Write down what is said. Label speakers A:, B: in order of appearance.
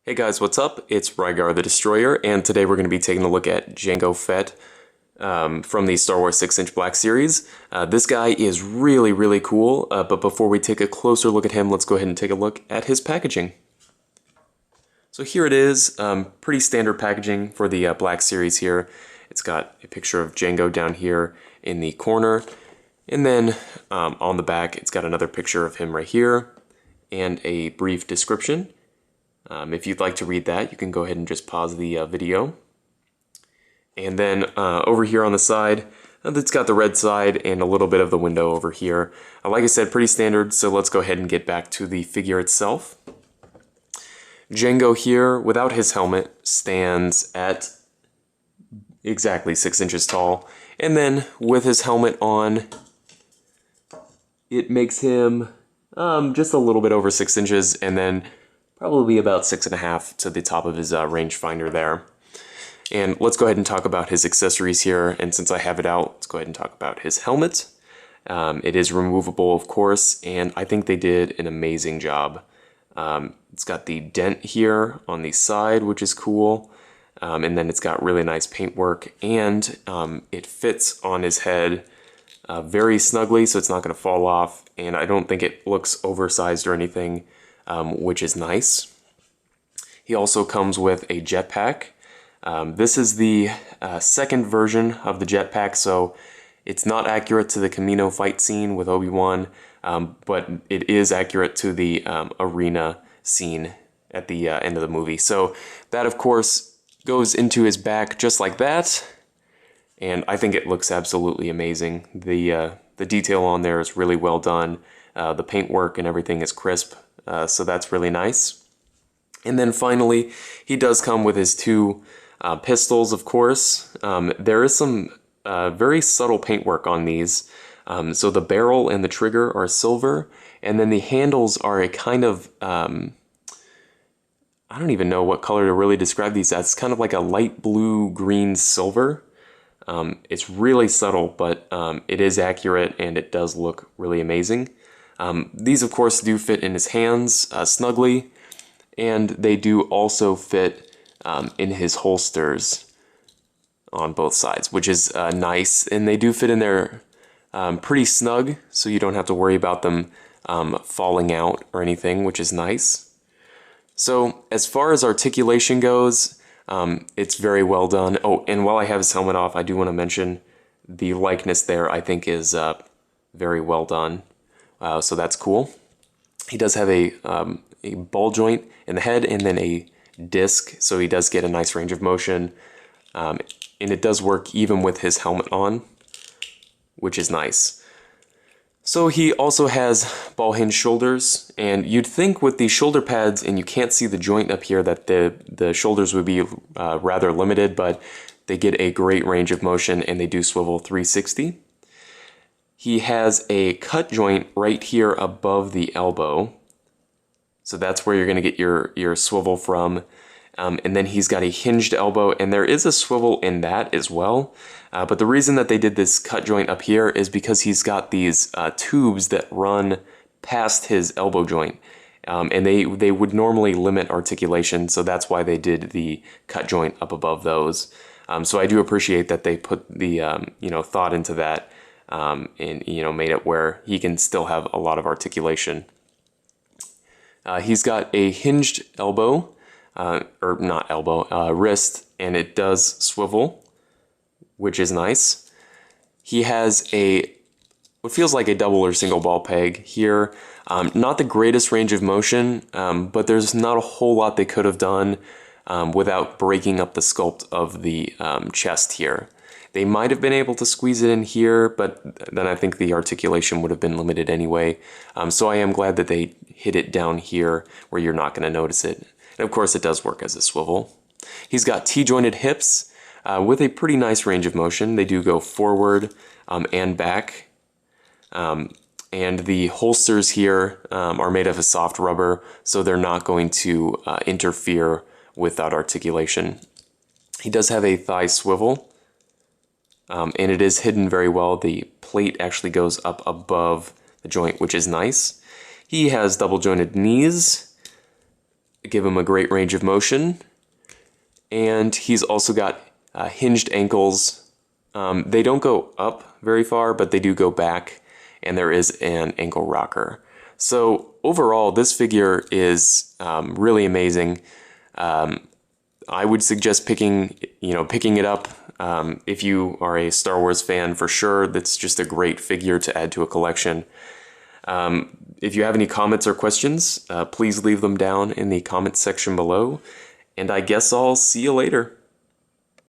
A: Hey guys, what's up? It's Rygar the Destroyer, and today we're going to be taking a look at Jango Fett from the Star Wars 6-inch Black Series. This guy is really cool, but before we take a closer look at him, let's go ahead and take a look at his packaging. So here it is, pretty standard packaging for the Black Series here. It's got a picture of Jango down here in the corner, and then on the back it's got another picture of him right here, and a brief description. If you'd like to read that, you can go ahead and just pause the video. And then over here on the side, it's got the red side and a little bit of the window over here. Like I said, pretty standard, so let's go ahead and get back to the figure itself. Jango here, without his helmet, stands at exactly 6 inches tall. And then with his helmet on, it makes him just a little bit over 6 inches, and then probably about 6.5 to the top of his rangefinder there. And let's go ahead and talk about his accessories here. And since I have it out, let's go ahead and talk about his helmet. It is removable, of course, and I think they did an amazing job. It's got the dent here on the side, which is cool. And then it's got really nice paintwork, and it fits on his head very snugly, so it's not going to fall off. And I don't think it looks oversized or anything, which is nice. He also comes with a jetpack. This is the second version of the jetpack, so it's not accurate to the Camino fight scene with Obi-Wan, but it is accurate to the arena scene at the end of the movie. So that, of course, goes into his back just like that, and I think it looks absolutely amazing. The detail on there is really well done. The paintwork and everything is crisp. So that's really nice. And then finally, he does come with his two pistols, of course. There is some very subtle paintwork on these. So the barrel and the trigger are silver, and then the handles are a kind of, I don't even know what color to really describe these as. It's kind of like a light blue, green, silver. It's really subtle, but it is accurate, and it does look really amazing. These, of course, do fit in his hands snugly, and they do also fit in his holsters on both sides, which is nice. And they do fit in there pretty snug, so you don't have to worry about them falling out or anything, which is nice. So as far as articulation goes, it's very well done. Oh, and while I have his helmet off, I do want to mention the likeness there, I think, is very well done. So that's cool. He does have a ball joint in the head and then a disc, so he does get a nice range of motion. And it does work even with his helmet on, which is nice. So he also has ball hinge shoulders, and you'd think with the shoulder pads, and you can't see the joint up here, that the shoulders would be rather limited, but they get a great range of motion, and they do swivel 360. He has a cut joint right here above the elbow, so that's where you're going to get your swivel from. And then he's got a hinged elbow, and there is a swivel in that as well. But the reason that they did this cut joint up here is because he's got these tubes that run past his elbow joint. And they would normally limit articulation, so that's why they did the cut joint up above those. So I do appreciate that they put the thought into that. And made it where he can still have a lot of articulation. He's got a hinged elbow, or not elbow, wrist, and it does swivel, which is nice. He has what feels like a double or single ball peg here. Not the greatest range of motion, but there's not a whole lot they could have done without breaking up the sculpt of the chest here. They might have been able to squeeze it in here, but then I think the articulation would have been limited anyway. So I am glad that they hit it down here where you're not going to notice it. And of course it does work as a swivel. He's got T-jointed hips with a pretty nice range of motion. They do go forward and back. And the holsters here are made of a soft rubber, so they're not going to interfere with that articulation. He does have a thigh swivel. And it is hidden very well. The plate actually goes up above the joint, which is nice. He has double jointed knees. give him a great range of motion. And he's also got hinged ankles. They don't go up very far, but they do go back, and there is an ankle rocker. So overall, this figure is really amazing. I would suggest picking it up if you are a Star Wars fan for sure. That's just a great figure to add to a collection. If you have any comments or questions, please leave them down in the comments section below. And I guess I'll see you later.